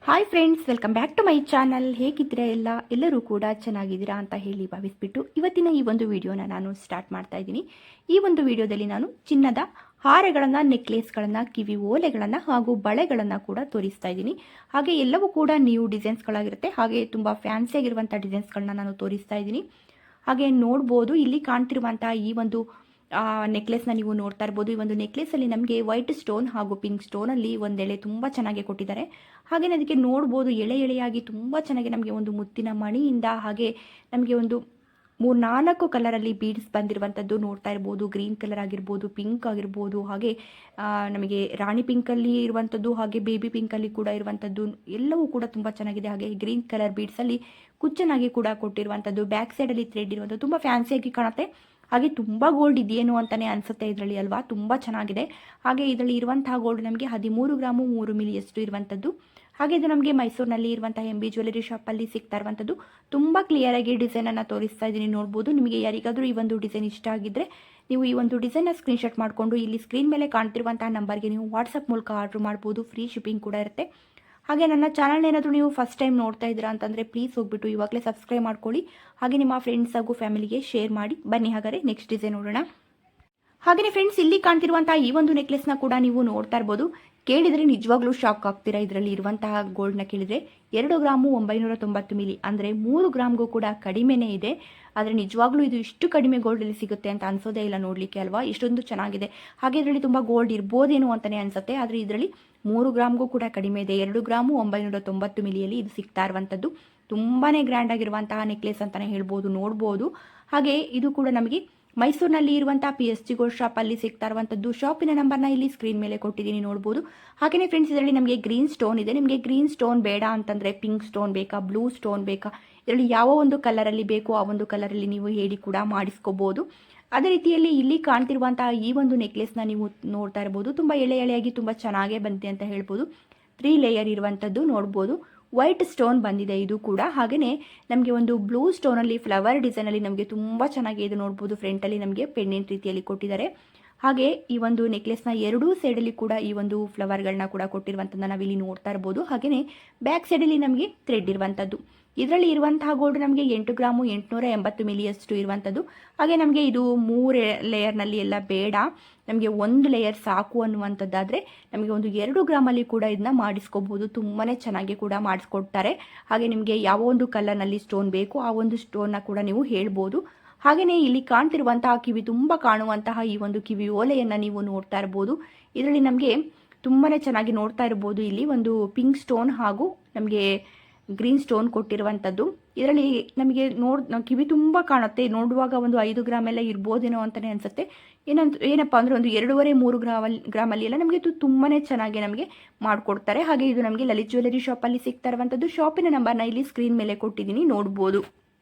Hi friends, welcome back to my channel. ಹೇಗಿದ್ದೀರಾ ಎಲ್ಲರೂ ಕೂಡ ಚೆನ್ನಾಗಿದ್ದೀರಾ ಅಂತ ಹೇಳಿ ಭಾವಿಸ್ಬಿಟ್ಟು ಇವತ್ತಿನ ಈ ಒಂದು ವಿಡಿಯೋನ ನಾನು ಸ್ಟಾರ್ಟ್ ಮಾಡ್ತಾ ಇದ್ದೀನಿ. ಈ ಒಂದು ವಿಡಿಯೋದಲ್ಲಿ ನಾನು ಚಿನ್ನದ ಹಾರಗಳನ್ನು, ನೆಕ್ಲೇಸ್ಗಳನ್ನು, ಕಿವಿ ಓಲೆಗಳನ್ನು ಹಾಗೂ ಬಳೆಗಳನ್ನು ಕೂಡ ತೋರಿಸ್ತಾ ಇದ್ದೀನಿ. ಹಾಗೆ ಎಲ್ಲವೂ ಕೂಡ ನ್ಯೂ ಡಿಸೈನ್ಸ್ಗಳಾಗಿರುತ್ತೆ. ಹಾಗೆ ತುಂಬ ಫ್ಯಾನ್ಸಿಯಾಗಿರುವಂಥ ಡಿಸೈನ್ಸ್ಗಳನ್ನ ನಾನು ತೋರಿಸ್ತಾ ಇದ್ದೀನಿ. ಹಾಗೆ ನೋಡ್ಬೋದು, ಇಲ್ಲಿ ಕಾಣ್ತಿರುವಂಥ ಈ ಒಂದು ನೆಕ್ಲೆಸ್ನ ನೀವು ನೋಡ್ತಾ ಇರ್ಬೋದು. ಈ ಒಂದು ನೆಕ್ಲೆಸಲ್ಲಿ ನಮಗೆ ವೈಟ್ ಸ್ಟೋನ್ ಹಾಗೂ ಪಿಂಕ್ ಸ್ಟೋನಲ್ಲಿ ಒಂದೆಳೆ ತುಂಬ ಚೆನ್ನಾಗಿ ಕೊಟ್ಟಿದ್ದಾರೆ. ಹಾಗೆ ಅದಕ್ಕೆ ನೋಡ್ಬೋದು, ಎಳೆ ಎಳೆಯಾಗಿ ತುಂಬ ಚೆನ್ನಾಗಿ ನಮಗೆ ಒಂದು ಮುತ್ತಿನ ಮಣಿಯಿಂದ ಹಾಗೆ ನಮಗೆ ಒಂದು 3-4 ಕಲರಲ್ಲಿ ಬೀಡ್ಸ್ ಬಂದಿರುವಂಥದ್ದು ನೋಡ್ತಾ ಇರ್ಬೋದು. ಗ್ರೀನ್ ಕಲರ್ ಆಗಿರ್ಬೋದು, ಪಿಂಕ್ ಆಗಿರ್ಬೋದು, ಹಾಗೆ ನಮಗೆ ರಾಣಿ ಪಿಂಕಲ್ಲಿ ಇರುವಂಥದ್ದು, ಹಾಗೆ ಬೇಬಿ ಪಿಂಕಲ್ಲಿ ಕೂಡ ಇರುವಂಥದ್ದು ಎಲ್ಲವೂ ಕೂಡ ತುಂಬ ಚೆನ್ನಾಗಿದೆ. ಹಾಗೆ ಗ್ರೀನ್ ಕಲರ್ ಬೀಡ್ಸಲ್ಲಿ ಕುಚ್ಚನಾಗಿ ಕೂಡ ಕೊಟ್ಟಿರುವಂಥದ್ದು, ಬ್ಯಾಕ್ ಸೈಡಲ್ಲಿ ಥ್ರೆಡ್ ಇರುವಂಥದ್ದು ತುಂಬ ಫ್ಯಾನ್ಸಿಯಾಗಿ ಕಾಣುತ್ತೆ. ಹಾಗೆ ತುಂಬ ಗೋಲ್ಡ್ ಇದೆಯೇನು ಅಂತಲೇ ಅನಿಸುತ್ತೆ ಇದರಲ್ಲಿ ಅಲ್ವಾ, ತುಂಬ ಚೆನ್ನಾಗಿದೆ. ಹಾಗೆ ಇದರಲ್ಲಿ ಇರುವಂತಹ ಗೋಲ್ಡ್ ನಮಗೆ 13 ಗ್ರಾಮು 3 ಮಿಲಿಯಷ್ಟು ಇರುವಂಥದ್ದು. ಹಾಗೆ ಇದು ನಮಗೆ ಮೈಸೂರಿನಲ್ಲಿ ಇರುವಂತಹ MB ಜ್ಯುವೆಲರಿ ಶಾಪಲ್ಲಿ ಸಿಗ್ತಾ ಇರುವಂಥದ್ದು. ತುಂಬ ಕ್ಲಿಯರಾಗಿ ಡಿಸೈನನ್ನು ತೋರಿಸ್ತಾ ಇದ್ದೀನಿ, ನೋಡ್ಬೋದು. ನಿಮಗೆ ಯಾರಿಗಾದರೂ ಈ ಒಂದು ಡಿಸೈನ್ ಇಷ್ಟ ಆಗಿದ್ದರೆ ನೀವು ಈ ಒಂದು ಡಿಸೈನ್ನ ಸ್ಕ್ರೀನ್ಶಾಟ್ ಮಾಡಿಕೊಂಡು ಇಲ್ಲಿ ಸ್ಕ್ರೀನ್ ಮೇಲೆ ಕಾಣ್ತಿರುವಂತಹ ನಂಬರ್ಗೆ ನೀವು ವಾಟ್ಸಪ್ ಮೂಲಕ ಆರ್ಡ್ರ್ ಮಾಡ್ಬೋದು. ಫ್ರೀ ಶಿಪ್ಪಿಂಗ್ ಕೂಡ ಇರುತ್ತೆ. ಹಾಗೆ ನನ್ನ ಚಾನಲ್ ಏನಾದರೂ ನೀವು ಫಸ್ಟ್ ಟೈಮ್ ನೋಡ್ತಾ ಇದ್ದೀರಾ ಅಂತಂದರೆ ಪ್ಲೀಸ್ ಹೋಗ್ಬಿಟ್ಟು ಇವಾಗಲೇ ಸಬ್ಸ್ಕ್ರೈಬ್ ಮಾಡ್ಕೊಳ್ಳಿ. ಹಾಗೆ ನಿಮ್ಮ ಫ್ರೆಂಡ್ಸ್ ಹಾಗೂ ಫ್ಯಾಮಿಲಿಗೆ ಶೇರ್ ಮಾಡಿ. ಬನ್ನಿ ಹಾಗಾದರೆ ನೆಕ್ಸ್ಟ್ ಡಿಸೈನ್ ನೋಡೋಣ. ಹಾಗೆಯೇ ಫ್ರೆಂಡ್ಸ್, ಇಲ್ಲಿ ಕಾಣ್ತಿರುವಂತಹ ಈ ಒಂದು ನೆಕ್ಲೆಸ್ನ ಕೂಡ ನೀವು ನೋಡ್ತಾ ಇರ್ಬೋದು. ಕೇಳಿದರೆ ನಿಜವಾಗ್ಲೂ ಶಾಕ್ ಆಗ್ತೀರಾ. ಇದರಲ್ಲಿ ಇರುವಂತಹ ಗೋಲ್ಡ್ನ ಕೇಳಿದರೆ 2 ಗ್ರಾಮು 990 ಮಿಲಿ, ಅಂದರೆ 3 ಗ್ರಾಮ್ಗೂ ಕೂಡ ಕಡಿಮೆನೇ ಇದೆ. ಆದರೆ ನಿಜವಾಗ್ಲೂ ಇದು ಇಷ್ಟು ಕಡಿಮೆ ಗೋಲ್ಡಲ್ಲಿ ಸಿಗುತ್ತೆ ಅಂತ ಅನ್ಸೋದೇ ಇಲ್ಲ ನೋಡಲಿಕ್ಕೆ ಅಲ್ವಾ, ಇಷ್ಟೊಂದು ಚೆನ್ನಾಗಿದೆ. ಹಾಗೆ ಇದರಲ್ಲಿ ತುಂಬ ಗೋಲ್ಡ್ ಇರ್ಬೋದೇನೋ ಅಂತಲೇ ಅನಿಸುತ್ತೆ. ಆದರೆ ಇದರಲ್ಲಿ 3 ಗ್ರಾಮ್ಗೂ ಕೂಡ ಕಡಿಮೆ ಇದೆ. 2 ಗ್ರಾಮು 990 ಮಿಲಿಯಲ್ಲಿ ಇದು ಸಿಗ್ತಾ ಇರುವಂಥದ್ದು. ತುಂಬಾ ಗ್ರ್ಯಾಂಡ್ ಆಗಿರುವಂತಹ ನೆಕ್ಲೆಸ್ ಅಂತಲೇ ಹೇಳ್ಬೋದು, ನೋಡ್ಬೋದು. ಹಾಗೆ ಇದು ಕೂಡ ನಮಗೆ ಮೈಸೂರಿನಲ್ಲಿ ಇರುವಂತಹ PSG ಗೋಲ್ಡ್ ಶಾಪಲ್ಲಿ ಸಿಗ್ತಾ ಇರುವಂಥದ್ದು. ಶಾಪಿನ ನಂಬರ್ನ ಇಲ್ಲಿ ಸ್ಕ್ರೀನ್ ಮೇಲೆ ಕೊಟ್ಟಿದ್ದೀನಿ, ನೋಡ್ಬೋದು. ಹಾಗೆಯೇ ಫ್ರೆಂಡ್ಸ್, ಇದರಲ್ಲಿ ನಮಗೆ ಗ್ರೀನ್ ಸ್ಟೋನ್ ಇದೆ. ನಿಮಗೆ ಗ್ರೀನ್ ಸ್ಟೋನ್ ಬೇಡ ಅಂತಂದರೆ ಪಿಂಕ್ ಸ್ಟೋನ್ ಬೇಕಾ, ಬ್ಲೂ ಸ್ಟೋನ್ ಬೇಕಾ, ಇದರಲ್ಲಿ ಯಾವ ಒಂದು ಕಲರಲ್ಲಿ ಬೇಕೋ ಆ ಒಂದು ಕಲರಲ್ಲಿ ನೀವು ಹೇಳಿ ಕೂಡ ಮಾಡಿಸ್ಕೋಬೋದು. ಅದೇ ರೀತಿಯಲ್ಲಿ ಇಲ್ಲಿ ಕಾಣ್ತಿರುವಂತಹ ಈ ಒಂದು ನೆಕ್ಲೆಸ್ನ ನೀವು ನೋಡ್ತಾ ಇರ್ಬೋದು. ತುಂಬ ಎಳೆ ಎಳೆಯಾಗಿ ತುಂಬ ಚೆನ್ನಾಗೇ ಬಂದಿದೆ ಅಂತ ಹೇಳ್ಬೋದು. 3 ಲೇಯರ್ ಇರುವಂಥದ್ದು ನೋಡ್ಬೋದು. ವೈಟ್ ಸ್ಟೋನ್ ಬಂದಿದೆ ಇದು ಕೂಡ. ಹಾಗೆಯೇ ನಮಗೆ ಒಂದು ಬ್ಲೂ ಸ್ಟೋನಲ್ಲಿ ಫ್ಲವರ್ ಡಿಸೈನಲ್ಲಿ ನಮಗೆ ತುಂಬ ಚೆನ್ನಾಗಿ ಇದು ನೋಡ್ಬೋದು. ಫ್ರಂಟಲ್ಲಿ ನಮಗೆ ಪೆಂಡೆಂಟ್ ರೀತಿಯಲ್ಲಿ ಕೊಟ್ಟಿದ್ದಾರೆ. ಹಾಗೆ ಈ ಒಂದು ನೆಕ್ಲೆಸ್ನ ಎರಡೂ ಸೈಡಲ್ಲಿ ಕೂಡ ಈ ಒಂದು ಫ್ಲವರ್ಗಳನ್ನ ಕೂಡ ಕೊಟ್ಟಿರುವಂಥದ್ದನ್ನು ನಾವಿಲ್ಲಿ ನೋಡ್ತಾ ಇರ್ಬೋದು. ಹಾಗೆಯೇ ಬ್ಯಾಕ್ ಸೈಡಲ್ಲಿ ನಮಗೆ ಥ್ರೆಡ್ ಇರುವಂಥದ್ದು. ಇದರಲ್ಲಿ ಇರುವಂತಹ ಗೋಲ್ಡ್ ನಮಗೆ 8 ಗ್ರಾಮು 880 ಮಿಲಿಯಷ್ಟು ಇರುವಂಥದ್ದು. ಹಾಗೆ ನಮಗೆ ಇದು 3 ಲೇಯರ್ನಲ್ಲಿ ಎಲ್ಲ ಬೇಡ, ನಮಗೆ 1 ಲೇಯರ್ ಸಾಕು ಅನ್ನುವಂಥದ್ದಾದರೆ ನಮಗೆ ಒಂದು 2 ಗ್ರಾಮಲ್ಲಿ ಕೂಡ ಇದನ್ನ ಮಾಡಿಸ್ಕೋಬೋದು. ತುಂಬಾ ಚೆನ್ನಾಗಿ ಕೂಡ ಮಾಡಿಸ್ಕೊಡ್ತಾರೆ. ಹಾಗೆ ನಿಮಗೆ ಯಾವ ಒಂದು ಕಲರ್ನಲ್ಲಿ ಸ್ಟೋನ್ ಬೇಕು ಆ ಒಂದು ಸ್ಟೋನ್ನ ಕೂಡ ನೀವು ಹೇಳ್ಬೋದು. ಹಾಗೆಯೇ ಇಲ್ಲಿ ಕಾಣ್ತಿರುವಂತಹ ಕಿವಿ ತುಂಬ ಕಾಣುವಂತಹ ಈ ಒಂದು ಕಿವಿ ಓಲೆಯನ್ನು ನೀವು ನೋಡ್ತಾ ಇರ್ಬೋದು. ಇದರಲ್ಲಿ ನಮಗೆ ತುಂಬಾ ಚೆನ್ನಾಗಿ ನೋಡ್ತಾ ಇರ್ಬೋದು. ಇಲ್ಲಿ ಒಂದು ಪಿಂಕ್ ಸ್ಟೋನ್ ಹಾಗೂ ನಮಗೆ ಗ್ರೀನ್ ಸ್ಟೋನ್ ಕೊಟ್ಟಿರುವಂಥದ್ದು. ಇದರಲ್ಲಿ ನಮಗೆ ಕಿವಿ ತುಂಬ ಕಾಣುತ್ತೆ. ನೋಡುವಾಗ ಒಂದು 5 ಗ್ರಾಮ್ ಎಲ್ಲ ಇರ್ಬೋದೇನೋ ಅಂತಲೇ ಅನಿಸುತ್ತೆ. ಏನಪ್ಪ ಅಂದರೆ ಒಂದು 2.5-3 ಗ್ರಾಮಲ್ಲಿ ಎಲ್ಲ ನಮಗೆ ಇದು ತುಂಬಾ ಚೆನ್ನಾಗಿ ನಮಗೆ ಮಾಡಿಕೊಡ್ತಾರೆ. ಹಾಗೆ ಇದು ನಮಗೆ ಲಲಿತ್ ಜ್ಯುವೆಲರಿ ಶಾಪಲ್ಲಿ ಸಿಗ್ತಾ ಇರುವಂಥದ್ದು. ಶಾಪಿನ ನಂಬರ್ನ ಇಲ್ಲಿ ಸ್ಕ್ರೀನ್ ಮೇಲೆ ಕೊಟ್ಟಿದ್ದೀನಿ, ನೋಡ್ಬೋದು.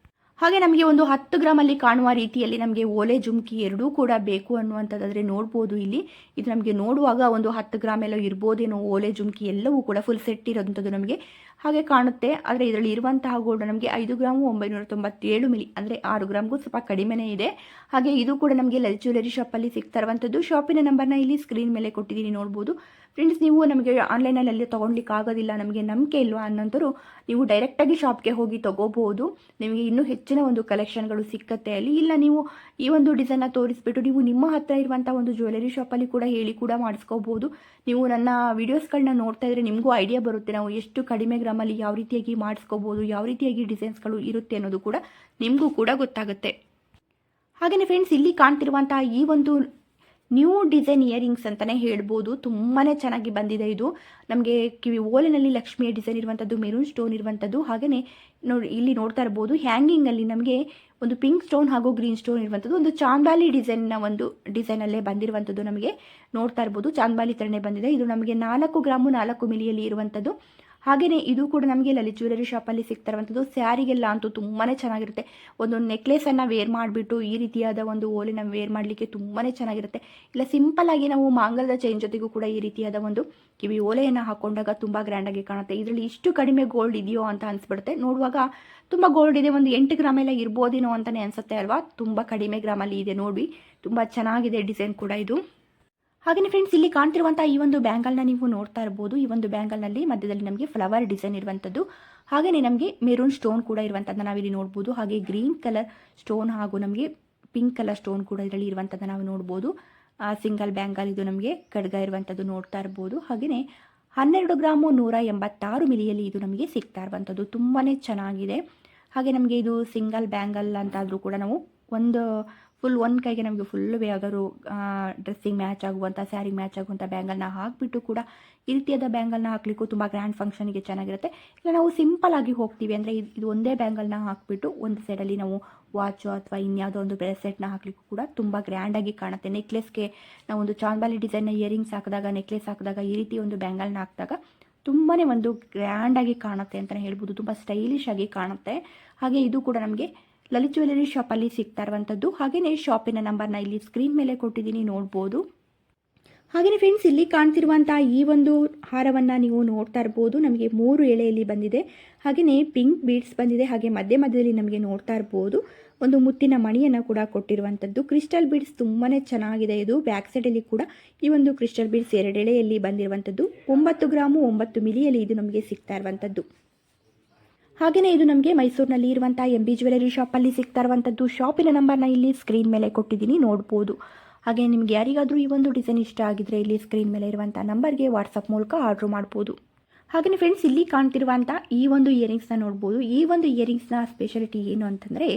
ಹಾಗೆ ನಮಗೆ ಒಂದು 10 ಗ್ರಾಮಲ್ಲಿ ಕಾಣುವ ರೀತಿಯಲ್ಲಿ ನಮಗೆ ಓಲೆ ಜುಮ್ಕಿ ಎರಡೂ ಕೂಡ ಬೇಕು ಅನ್ನುವಂಥದ್ದಾದರೆ ನೋಡ್ಬೋದು. ಇಲ್ಲಿ ಇದು ನಮಗೆ ನೋಡುವಾಗ ಒಂದು 10 ಗ್ರಾಮ್ ಎಲ್ಲ ಇರ್ಬೋದೇನೋ ಓಲೆ ಜುಮ್ಕಿ ಎಲ್ಲವೂ ಕೂಡ ಫುಲ್ ಸೆಟ್ ಇರೋಂಥದ್ದು ನಮಗೆ ಹಾಗೆ ಕಾಣುತ್ತೆ. ಆದರೆ ಇದರಲ್ಲಿ ಇರುವಂತಹ ಗೋಲ್ಡ್ ನಮಗೆ 5 ಗ್ರಾಮು 997 ಮಿಲಿ, ಅಂದರೆ 6 ಗ್ರಾಮ್ಗೂ ಸ್ವಲ್ಪ ಕಡಿಮೆನೇ ಇದೆ. ಹಾಗೆ ಇದು ಕೂಡ ನಮಗೆ ಲಲಿತ್ ಜ್ಯುವೆಲರಿ ಶಾಪಲ್ಲಿ ಸಿಗ್ತಾ ಇರುವಂಥದ್ದು. ಶಾಪಿನ ನಂಬರ್ನ ಇಲ್ಲಿ ಸ್ಕ್ರೀನ್ ಮೇಲೆ ಕೊಟ್ಟಿದ್ದೀನಿ, ನೋಡ್ಬೋದು. ಫ್ರೆಂಡ್ಸ್, ನೀವು ನಮಗೆ ಆನ್ಲೈನಲ್ಲಿ ಅಲ್ಲಿ ತೊಗೊಳ್ಲಿಕ್ಕೆ ಆಗೋದಿಲ್ಲ, ನಮಗೆ ನಂಬಿಕೆ ಇಲ್ವಾ ಅನ್ನೋಂಥವ್ರು ನೀವು ಡೈರೆಕ್ಟಾಗಿ ಶಾಪ್ಗೆ ಹೋಗಿ ತೊಗೋಬೋದು. ನಿಮಗೆ ಇನ್ನೂ ಹೆಚ್ಚಿನ ಒಂದು ಕಲೆಕ್ಷನ್ಗಳು ಸಿಕ್ಕತ್ತೆ ಅಲ್ಲಿ. ಇಲ್ಲ ನೀವು ಈ ಒಂದು ಡಿಸೈನ್ನ ತೋರಿಸ್ಬಿಟ್ಟು ನೀವು ನಿಮ್ಮ ಹತ್ತಿರ ಇರುವಂಥ ಒಂದು ಜ್ಯುವೆಲರಿ ಶಾಪಲ್ಲಿ ಕೂಡ ಹೇಳಿ ಕೂಡ ಮಾಡಿಸ್ಕೋಬೋದು. ನೀವು ನನ್ನ ವೀಡಿಯೋಸ್ಗಳನ್ನ ನೋಡ್ತಾ ಇದ್ರೆ ನಿಮಗೂ ಐಡಿಯಾ ಬರುತ್ತೆ, ನಾವು ಎಷ್ಟು ಕಡಿಮೆ ಗ್ರಾಮಲ್ಲಿ ಯಾವ ರೀತಿಯಾಗಿ ಮಾಡಿಸ್ಕೋಬೋದು, ಯಾವ ರೀತಿಯಾಗಿ ಡಿಸೈನ್ಸ್ಗಳು ಇರುತ್ತೆ ಅನ್ನೋದು ಕೂಡ ನಿಮಗೂ ಕೂಡ ಗೊತ್ತಾಗುತ್ತೆ. ಹಾಗೆಯೇ ಫ್ರೆಂಡ್ಸ್, ಇಲ್ಲಿ ಕಾಣ್ತಿರುವಂತಹ ಈ ಒಂದು ನ್ಯೂ ಡಿಸೈನ್ ಇಯರಿಂಗ್ಸ್ ಅಂತಲೇ ಹೇಳ್ಬೋದು. ತುಂಬಾ ಚೆನ್ನಾಗಿ ಬಂದಿದೆ ಇದು. ನಮಗೆ ಕಿವಿ ಓಲಿನಲ್ಲಿ ಲಕ್ಷ್ಮಿಯ ಡಿಸೈನ್ ಇರುವಂಥದ್ದು, ಮೆರೂನ್ ಸ್ಟೋನ್ ಇರುವಂಥದ್ದು. ಹಾಗೆಯೇ ಇಲ್ಲಿ ನೋಡ್ತಾ ಇರ್ಬೋದು, ಹ್ಯಾಂಗಿಂಗಲ್ಲಿ ನಮಗೆ ಒಂದು ಪಿಂಕ್ ಸ್ಟೋನ್ ಹಾಗೂ ಗ್ರೀನ್ ಸ್ಟೋನ್ ಇರುವಂಥದ್ದು. ಒಂದು ಚಾಂದಾಲಿ ಡಿಸೈನ್ನ ಒಂದು ಡಿಸೈನಲ್ಲೇ ಬಂದಿರುವಂಥದ್ದು ನಮಗೆ ನೋಡ್ತಾ ಇರ್ಬೋದು. ಚಾಂದಾಲಿ ಥರನೇ ಬಂದಿದೆ. ಇದು ನಮಗೆ 4 ಗ್ರಾಮು 4 ಮಿಲಿಯಲ್ಲಿ ಇರುವಂಥದ್ದು. ಹಾಗೆಯೇ ಇದು ಕೂಡ ನಮಗೆ ಲಲಿತ್ ಜ್ಯುವೆಲರಿ ಶಾಪಲ್ಲಿ ಸಿಗ್ತಾ ಇರುವಂಥದ್ದು. ಸ್ಯಾರಿಗೆಲ್ಲ ಅಂತೂ ತುಂಬಾ ಚೆನ್ನಾಗಿರುತ್ತೆ. ಒಂದು ನೆಕ್ಲೆಸನ್ನು ವೇರ್ ಮಾಡಿಬಿಟ್ಟು ಈ ರೀತಿಯಾದ ಒಂದು ಓಲೆನ ವೇರ್ ಮಾಡಲಿಕ್ಕೆ ತುಂಬಾ ಚೆನ್ನಾಗಿರುತ್ತೆ. ಇಲ್ಲ ಸಿಂಪಲ್ಲಾಗಿ ನಾವು ಮಾಂಗಲ್ಯದ ಚೈನ್ ಜೊತೆಗೂ ಕೂಡ ಈ ರೀತಿಯಾದ ಒಂದು ಕಿವಿ ಓಲೆಯನ್ನು ಹಾಕೊಂಡಾಗ ತುಂಬ ಗ್ರ್ಯಾಂಡಾಗಿ ಕಾಣುತ್ತೆ. ಇದರಲ್ಲಿ ಇಷ್ಟು ಕಡಿಮೆ ಗೋಲ್ಡ್ ಇದೆಯೋ ಅಂತ ಅನಿಸ್ಬಿಡುತ್ತೆ. ನೋಡುವಾಗ ತುಂಬ ಗೋಲ್ಡ್ ಇದೆ, ಒಂದು 8 ಗ್ರಾಮ್ ಎಲ್ಲ ಇರ್ಬೋದೇನೋ ಅಂತಲೇ ಅನಿಸುತ್ತೆ ಅಲ್ವಾ. ತುಂಬ ಕಡಿಮೆ ಗ್ರಾಮಲ್ಲಿ ಇದೆ ನೋಡಿ. ತುಂಬ ಚೆನ್ನಾಗಿದೆ ಡಿಸೈನ್ ಕೂಡ ಇದು. ಹಾಗೆಯೇ ಫ್ರೆಂಡ್ಸ್, ಇಲ್ಲಿ ಕಾಣ್ತಿರುವಂಥ ಈ ಒಂದು ಬ್ಯಾಂಗಲ್ನ ನೀವು ನೋಡ್ತಾ ಇರ್ಬೋದು. ಈ ಒಂದು ಬ್ಯಾಂಗಲ್ನಲ್ಲಿ ಮಧ್ಯದಲ್ಲಿ ನಮಗೆ ಫ್ಲವರ್ ಡಿಸೈನ್ ಇರುವಂಥದ್ದು, ಹಾಗೆಯೇ ನಮಗೆ ಮೆರೂನ್ ಸ್ಟೋನ್ ಕೂಡ ಇರುವಂಥದ್ದನ್ನು ನಾವಿಲ್ಲಿ ನೋಡ್ಬೋದು. ಹಾಗೆ ಗ್ರೀನ್ ಕಲರ್ ಸ್ಟೋನ್ ಹಾಗೂ ನಮಗೆ ಪಿಂಕ್ ಕಲರ್ ಸ್ಟೋನ್ ಕೂಡ ಇದರಲ್ಲಿ ಇರುವಂಥದ್ದನ್ನು ನಾವು ನೋಡ್ಬೋದು. ಸಿಂಗಲ್ ಬ್ಯಾಂಗಲ್ ಇದು ನಮಗೆ ಖಡ್ಗ ಇರುವಂಥದ್ದು ನೋಡ್ತಾ ಇರ್ಬೋದು. ಹಾಗೆಯೇ 12 ಗ್ರಾಮು 186 ಮಿಲಿಯಲ್ಲಿ ಇದು ನಮಗೆ ಸಿಗ್ತಾ ಇರುವಂಥದ್ದು. ತುಂಬಾ ಚೆನ್ನಾಗಿದೆ. ಹಾಗೆ ನಮಗೆ ಇದು ಸಿಂಗಲ್ ಬ್ಯಾಂಗಲ್ ಅಂತಾದರೂ ಕೂಡ ನಾವು ಒಂದು ಕೈಗೆ ನಮಗೆ ಫುಲ್ ಯಾವ್ದಾದ್ರು ಡ್ರೆಸ್ಸಿಗೆ ಮ್ಯಾಚ್ ಆಗುವಂಥ, ಸ್ಯಾರಿಗೆ ಮ್ಯಾಚ್ ಆಗುವಂಥ ಬ್ಯಾಂಗಲ್ನ ಹಾಕಿಬಿಟ್ಟು ಕೂಡ ಈ ರೀತಿಯಾದ ಬ್ಯಾಂಗಲ್ನ ಹಾಕಲಿಕ್ಕೂ ತುಂಬ ಗ್ರ್ಯಾಂಡ್ ಫಂಕ್ಷನಿಗೆ ಚೆನ್ನಾಗಿರುತ್ತೆ. ಇಲ್ಲ ನಾವು ಸಿಂಪಲ್ ಆಗಿ ಹೋಗ್ತೀವಿ ಅಂದರೆ ಇದು ಒಂದೇ ಬ್ಯಾಂಗಲ್ನ ಹಾಕಿಬಿಟ್ಟು ಒಂದು ಸೈಡಲ್ಲಿ ನಾವು ವಾಚು ಅಥವಾ ಇನ್ಯಾವುದೋ ಒಂದು ಬ್ರೇಸ್ಲೆಟ್ನ ಹಾಕಲಿಕ್ಕೂ ಕೂಡ ತುಂಬ ಗ್ರ್ಯಾಂಡಾಗಿ ಕಾಣುತ್ತೆ. ನೆಕ್ಲೆಸ್ಗೆ ನಾವು ಒಂದು ಚಾಂಬಾಲಿ ಡಿಸೈನ್ನ ಇಯರಿಂಗ್ಸ್ ಹಾಕಿದಾಗ, ನೆಕ್ಲೆಸ್ ಹಾಕಿದಾಗ, ಈ ರೀತಿ ಒಂದು ಬ್ಯಾಂಗಲ್ನ ಹಾಕಿದಾಗ ತುಂಬಾ ಒಂದು ಗ್ರ್ಯಾಂಡಾಗಿ ಕಾಣುತ್ತೆ ಅಂತಲೇ ಹೇಳ್ಬೋದು. ತುಂಬ ಸ್ಟೈಲಿಶ್ ಆಗಿ ಕಾಣುತ್ತೆ. ಹಾಗೆ ಇದು ಕೂಡ ನಮಗೆ ಲಲಿತ್ ಜ್ಯುವೆಲರಿ ಶಾಪಲ್ಲಿ ಸಿಗ್ತಾ ಇರುವಂಥದ್ದು. ಹಾಗೆಯೇ ಶಾಪಿನ ನಂಬರ್ನ ಇಲ್ಲಿ ಸ್ಕ್ರೀನ್ ಮೇಲೆ ಕೊಟ್ಟಿದ್ದೀನಿ, ನೋಡ್ಬೋದು. ಹಾಗೆಯೇ ಫ್ರೆಂಡ್ಸ್, ಇಲ್ಲಿ ಕಾಣ್ತಿರುವಂಥ ಈ ಒಂದು ಹಾರವನ್ನು ನೀವು ನೋಡ್ತಾ ಇರ್ಬೋದು. ನಮಗೆ 3 ಎಳೆಯಲ್ಲಿ ಬಂದಿದೆ. ಹಾಗೆಯೇ ಪಿಂಕ್ ಬೀಡ್ಸ್ ಬಂದಿದೆ. ಹಾಗೆ ಮಧ್ಯದಲ್ಲಿ ನಮಗೆ ನೋಡ್ತಾ ಇರ್ಬೋದು ಒಂದು ಮುತ್ತಿನ ಮಣಿಯನ್ನು ಕೂಡ ಕೊಟ್ಟಿರುವಂಥದ್ದು. ಕ್ರಿಸ್ಟಲ್ ಬೀಡ್ಸ್ ತುಂಬಾ ಚೆನ್ನಾಗಿದೆ. ಇದು ಬ್ಯಾಕ್ ಸೈಡಲ್ಲಿ ಕೂಡ ಈ ಒಂದು ಕ್ರಿಸ್ಟಲ್ ಬೀಡ್ಸ್ 2 ಎಳೆಯಲ್ಲಿ ಬಂದಿರುವಂಥದ್ದು. 9 ಗ್ರಾಮು 9 ಮಿಲಿಯಲ್ಲಿ ಇದು ನಮಗೆ ಸಿಗ್ತಾ ಇರುವಂಥದ್ದು. ಹಾಗೆಯೇ ಇದು ನಮಗೆ ಮೈಸೂರಿನಲ್ಲಿ ಇರುವಂಥ MB ಜ್ಯುವೆಲರಿ ಶಾಪಲ್ಲಿ ಸಿಗ್ತಾ ಇರುವಂಥದ್ದು. ಶಾಪಿನ ನಂಬರ್ನ ಇಲ್ಲಿ ಸ್ಕ್ರೀನ್ ಮೇಲೆ ಕೊಟ್ಟಿದ್ದೀನಿ, ನೋಡ್ಬೋದು. ಹಾಗೆ ನಿಮಗೆ ಯಾರಿಗಾದರೂ ಈ ಒಂದು ಡಿಸೈನ್ ಇಷ್ಟ ಆಗಿದ್ರೆ ಇಲ್ಲಿ ಸ್ಕ್ರೀನ್ ಮೇಲೆ ಇರುವಂಥ ನಂಬರ್ಗೆ ವಾಟ್ಸಪ್ ಮೂಲಕ ಆರ್ಡ್ರ್ ಮಾಡ್ಬೋದು. ಹಾಗೆಯೇ ಫ್ರೆಂಡ್ಸ್, ಇಲ್ಲಿ ಕಾಣ್ತಿರುವಂಥ ಈ ಒಂದು ಇಯರಿಂಗ್ಸ್ನ ನೋಡ್ಬೋದು. ಈ ಒಂದು ಇಯರಿಂಗ್ಸ್ನ ಸ್ಪೆಷಾಲಿಟಿ ಏನು ಅಂತಂದರೆ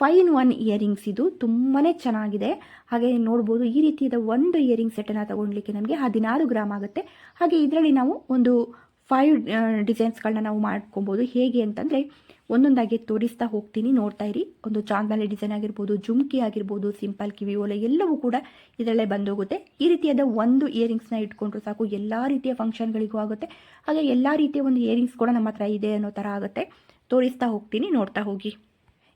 5 in 1 ಇಯರಿಂಗ್ಸ್. ಇದು ತುಂಬಾ ಚೆನ್ನಾಗಿದೆ. ಹಾಗೆ ನೋಡ್ಬೋದು, ಈ ರೀತಿಯಾದ ಒಂದು ಇಯರಿಂಗ್ ಸೆಟ್ಟನ್ನು ತಗೊಳ್ಲಿಕ್ಕೆ ನಮಗೆ 16 ಗ್ರಾಮ್ ಆಗುತ್ತೆ. ಹಾಗೆ ಇದರಲ್ಲಿ ನಾವು ಒಂದು 5 ಡಿಸೈನ್ಸ್ಗಳನ್ನ ನಾವು ಮಾಡ್ಕೊಬೋದು. ಹೇಗೆ ಅಂತಂದರೆ ಒಂದೊಂದಾಗಿ ತೋರಿಸ್ತಾ ಹೋಗ್ತೀನಿ, ನೋಡ್ತಾ ಇರಿ. ಒಂದು ಚಾಂದಾಲಿ ಡಿಸೈನ್ ಆಗಿರ್ಬೋದು, ಜುಮ್ಕಿ ಆಗಿರ್ಬೋದು, ಸಿಂಪಲ್ ಕಿವಿ ಓಲೆ ಎಲ್ಲವೂ ಕೂಡ ಇದರಲ್ಲೇ ಬಂದೋಗುತ್ತೆ. ಈ ರೀತಿಯಾದ ಒಂದು ಇಯರಿಂಗ್ಸ್ನ ಇಟ್ಕೊಂಡ್ರು ಸಾಕು, ಎಲ್ಲ ರೀತಿಯ ಫಂಕ್ಷನ್ಗಳಿಗೂ ಆಗುತ್ತೆ. ಹಾಗೆ ಎಲ್ಲ ರೀತಿಯ ಒಂದು ಇಯರಿಂಗ್ಸ್ ಕೂಡ ನಮ್ಮ ಹತ್ರ ಇದೆ ಅನ್ನೋ ಥರ ಆಗುತ್ತೆ. ತೋರಿಸ್ತಾ ಹೋಗ್ತೀನಿ, ನೋಡ್ತಾ ಹೋಗಿ.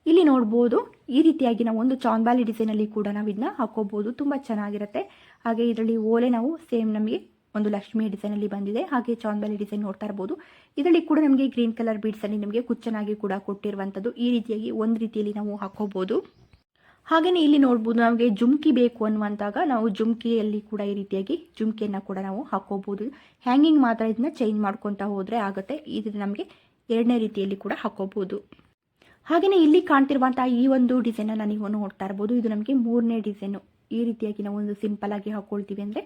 ಇಲ್ಲಿ ನೋಡ್ಬೋದು, ಈ ರೀತಿಯಾಗಿ ನಾವು ಒಂದು ಚಾಂದಾಲಿ ಡಿಸೈನಲ್ಲಿ ಕೂಡ ನಾವು ಇದನ್ನ ಹಾಕೋಬೋದು. ತುಂಬ ಚೆನ್ನಾಗಿರುತ್ತೆ. ಹಾಗೆ ಇದರಲ್ಲಿ ಓಲೆ ನಾವು ಸೇಮ್ ನಮಗೆ ಒಂದು ಲಕ್ಷ್ಮಿ ಡಿಸೈನಲ್ಲಿ ಬಂದಿದೆ. ಹಾಗೆ ಚಾಂದಾಲಿ ಡಿಸೈನ್ ನೋಡ್ತಾ ಇರ್ಬೋದು. ಇದರಲ್ಲಿ ಕೂಡ ನಮಗೆ ಗ್ರೀನ್ ಕಲರ್ ಬೀಡ್ಸಲ್ಲಿ ನಿಮಗೆ ಕುಚ್ಚನಾಗಿ ಕೂಡ ಕೊಟ್ಟಿರುವಂಥದ್ದು. ಈ ರೀತಿಯಾಗಿ ಒಂದು ರೀತಿಯಲ್ಲಿ ನಾವು ಹಾಕೋಬೋದು. ಹಾಗೆಯೇ ಇಲ್ಲಿ ನೋಡ್ಬೋದು, ನಮಗೆ ಜುಮ್ಕಿ ಬೇಕು ಅನ್ನುವಂತಾಗ ನಾವು ಜುಮ್ಕಿಯಲ್ಲಿ ಕೂಡ ಈ ರೀತಿಯಾಗಿ ಜುಮ್ಕಿಯನ್ನು ಕೂಡ ನಾವು ಹಾಕೋಬೋದು. ಹ್ಯಾಂಗಿಂಗ್ ಮಾತ್ರ ಇದನ್ನ ಚೇಂಜ್ ಮಾಡ್ಕೊತಾ ಹೋದರೆ ಆಗುತ್ತೆ. ಇದು ನಮಗೆ 2ನೇ ರೀತಿಯಲ್ಲಿ ಕೂಡ ಹಾಕೋಬೋದು. ಹಾಗೆಯೇ ಇಲ್ಲಿ ಕಾಣ್ತಿರುವಂಥ ಈ ಒಂದು ಡಿಸೈನನ್ನು ನೀವು ನೋಡ್ತಾ ಇರ್ಬೋದು. ಇದು ನಮಗೆ 3ನೇ ಡಿಸೈನು. ಈ ರೀತಿಯಾಗಿ ನಾವು ಒಂದು ಸಿಂಪಲ್ ಆಗಿ ಹಾಕೊಳ್ತೀವಿ ಅಂದರೆ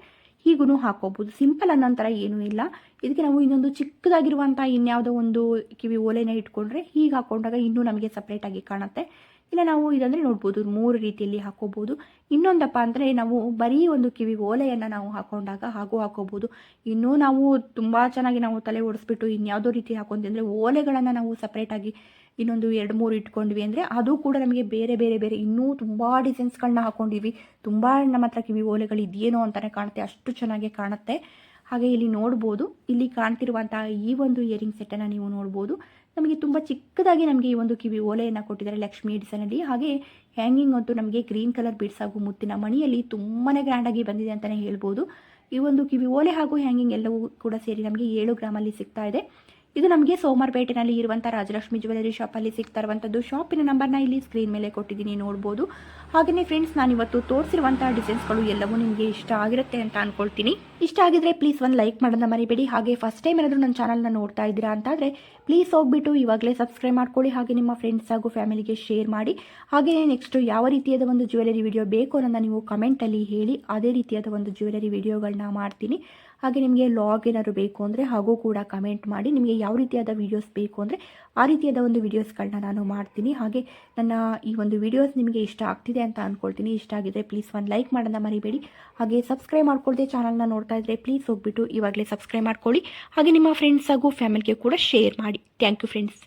ಹೀಗೂ ಹಾಕೋಬೋದು. ಸಿಂಪಲ್ ಅನ್ನೋ ಥರ ಏನೂ ಇಲ್ಲ. ಇದಕ್ಕೆ ನಾವು ಇನ್ನೊಂದು ಚಿಕ್ಕದಾಗಿರುವಂಥ ಇನ್ಯಾವುದೋ ಒಂದು ಕಿವಿ ಓಲೆನ ಇಟ್ಕೊಂಡ್ರೆ ಹೀಗೆ ಹಾಕೊಂಡಾಗ ಇನ್ನೂ ನಮಗೆ ಸಪ್ರೇಟಾಗಿ ಕಾಣುತ್ತೆ. ಇಲ್ಲ ನಾವು ಇದಂದರೆ ನೋಡ್ಬೋದು 3 ರೀತಿಯಲ್ಲಿ ಹಾಕೋಬೋದು. ಇನ್ನೊಂದಪ್ಪ ಅಂದರೆ ನಾವು ಬರೀ ಒಂದು ಕಿವಿ ಓಲೆಯನ್ನು ನಾವು ಹಾಕೊಂಡಾಗ ಹಾಗೂ ಹಾಕೋಬೋದು. ಇನ್ನೂ ನಾವು ತುಂಬ ಚೆನ್ನಾಗಿ ನಾವು ತಲೆ ಓಡಿಸ್ಬಿಟ್ಟು ಇನ್ಯಾವುದೋ ರೀತಿ ಹಾಕೊಂತೀವಿ ಅಂದರೆ ಓಲೆಗಳನ್ನು ನಾವು ಸಪ್ರೇಟಾಗಿ ಇನ್ನೊಂದು 2-3 ಇಟ್ಕೊಂಡ್ವಿ ಅಂದರೆ ಅದು ಕೂಡ ನಮಗೆ ಬೇರೆ ಇನ್ನೂ ತುಂಬ ಡಿಸೈನ್ಸ್ಗಳನ್ನ ಹಾಕೊಂಡಿವಿ. ತುಂಬ ನಮ್ಮ ಹತ್ರ ಕಿವಿ ಓಲೆಗಳು ಇದೆಯೇನೋ ಅಂತಲೇ ಕಾಣುತ್ತೆ, ಅಷ್ಟು ಚೆನ್ನಾಗಿ ಕಾಣುತ್ತೆ. ಹಾಗೆ ಇಲ್ಲಿ ನೋಡ್ಬೋದು, ಇಲ್ಲಿ ಕಾಣ್ತಿರುವಂಥ ಈ ಒಂದು ಇಯರಿಂಗ್ ಸೆಟ್ಟನ್ನು ನೀವು ನೋಡ್ಬೋದು. ನಮಗೆ ತುಂಬ ಚಿಕ್ಕದಾಗಿ ನಮಗೆ ಈ ಒಂದು ಕಿವಿ ಓಲೆಯನ್ನು ಕೊಟ್ಟಿದ್ದಾರೆ ಲಕ್ಷ್ಮಿ ಡಿಸೈನಲ್ಲಿ. ಹಾಗೆ ಹ್ಯಾಂಗಿಂಗ್ ಅಂತೂ ನಮಗೆ ಗ್ರೀನ್ ಕಲರ್ ಬೀಡ್ಸ್ ಹಾಗೂ ಮುತ್ತಿನ ಮಣಿಯಲ್ಲಿ ತುಂಬಾ ಗ್ರ್ಯಾಂಡಾಗಿ ಬಂದಿದೆ ಅಂತಲೇ ಹೇಳ್ಬೋದು. ಈ ಒಂದು ಕಿವಿ ಓಲೆ ಹಾಗೂ ಹ್ಯಾಂಗಿಂಗ್ ಎಲ್ಲವೂ ಕೂಡ ಸೇರಿ ನಮಗೆ 7 ಗ್ರಾಮಲ್ಲಿ ಸಿಗ್ತಾ ಇದೆ. ಇದು ನಮಗೆ ಸೋಮವಾರಪೇಟೆನಲ್ಲಿ ಇರುವಂಥ ರಾಜಲಕ್ಷ್ಮಿ ಜ್ಯುವೆಲರಿ ಶಾಪಲ್ಲಿ ಸಿಗ್ತಾ ಇರುವಂಥದ್ದು. ಶಾಪಿನ ನಂಬರ್ನ ಇಲ್ಲಿ ಸ್ಕ್ರೀನ್ ಮೇಲೆ ಕೊಟ್ಟಿದ್ದೀನಿ, ನೋಡ್ಬೋದು. ಹಾಗೆಯೇ ಫ್ರೆಂಡ್ಸ್, ನಾನಿವತ್ತು ತೋರಿಸಿರುವಂಥ ಡಿಸೈನ್ಸ್ಗಳು ಎಲ್ಲವೂ ನಿಮಗೆ ಇಷ್ಟ ಆಗಿರುತ್ತೆ ಅಂತ ಅಂದ್ಕೊಳ್ತೀನಿ. ಇಷ್ಟ ಆಗಿದ್ರೆ ಪ್ಲೀಸ್ ಒಂದು ಲೈಕ್ ಮಾಡೋದನ್ನ ಮರಿಬೇಡಿ. ಹಾಗೆ ಫಸ್ಟ್ ಟೈಮ್ ಏನಾದರೂ ನನ್ನ ಚಾನಲ್ನ ನೋಡ್ತಾ ಇದ್ದೀರಾ ಅಂತಾದರೆ ಪ್ಲೀಸ್ ಹೋಗ್ಬಿಟ್ಟು ಇವಾಗಲೇ ಸಬ್ಸ್ಕ್ರೈಬ್ ಮಾಡ್ಕೊಳ್ಳಿ. ಹಾಗೆ ನಿಮ್ಮ ಫ್ರೆಂಡ್ಸ್ ಹಾಗೂ ಫ್ಯಾಮಿಲಿಗೆ ಶೇರ್ ಮಾಡಿ. ಹಾಗೆಯೇ ನೆಕ್ಸ್ಟ್ ಯಾವ ರೀತಿಯಾದ ಒಂದು ಜ್ಯುವೆಲರಿ ವಿಡಿಯೋ ಬೇಕು ಅನ್ನೋದನ್ನ ನೀವು ಕಮೆಂಟಲ್ಲಿ ಹೇಳಿ. ಅದೇ ರೀತಿಯಾದ ಒಂದು ಜ್ಯುವೆಲರಿ ವಿಡಿಯೋಗಳನ್ನ ಮಾಡ್ತೀನಿ. ಹಾಗೆ ನಿಮಗೆ ಲಾಗ್ ಏನಾದ್ರು ಬೇಕು ಅಂದರೆ ಹಾಗೂ ಕೂಡ ಕಮೆಂಟ್ ಮಾಡಿ. ನಿಮಗೆ ಯಾವ ರೀತಿಯಾದ ವೀಡಿಯೋಸ್ ಬೇಕು ಅಂದರೆ ಆ ರೀತಿಯಾದ ಒಂದು ವೀಡಿಯೋಸ್ಗಳನ್ನ ನಾನು ಮಾಡ್ತೀನಿ. ಹಾಗೆ ನನ್ನ ಈ ಒಂದು ವೀಡಿಯೋಸ್ ನಿಮಗೆ ಇಷ್ಟ ಆಗ್ತಿದೆ ಅಂತ ಅಂದ್ಕೊಳ್ತೀನಿ. ಇಷ್ಟ ಆಗಿದ್ರೆ ಪ್ಲೀಸ್ ಒಂದು ಲೈಕ್ ಮಾಡೋದನ್ನ ಮರಿಬೇಡಿ. ಹಾಗೆ ಸಬ್ಸ್ಕ್ರೈಬ್ ಮಾಡ್ಕೊಳ್ದೆ ಚಾನಲ್ನ ನೋಡ್ತಾ ಇದ್ದರೆ ಪ್ಲೀಸ್ ಹೋಗ್ಬಿಟ್ಟು ಇವಾಗಲೇ ಸಬ್ಸ್ಕ್ರೈಬ್ ಮಾಡ್ಕೊಳ್ಳಿ. ಹಾಗೆ ನಿಮ್ಮ ಫ್ರೆಂಡ್ಸ್ ಹಾಗೂ ಫ್ಯಾಮಿಲಿಗೆ ಕೂಡ ಶೇರ್ ಮಾಡಿ. Thank you friends.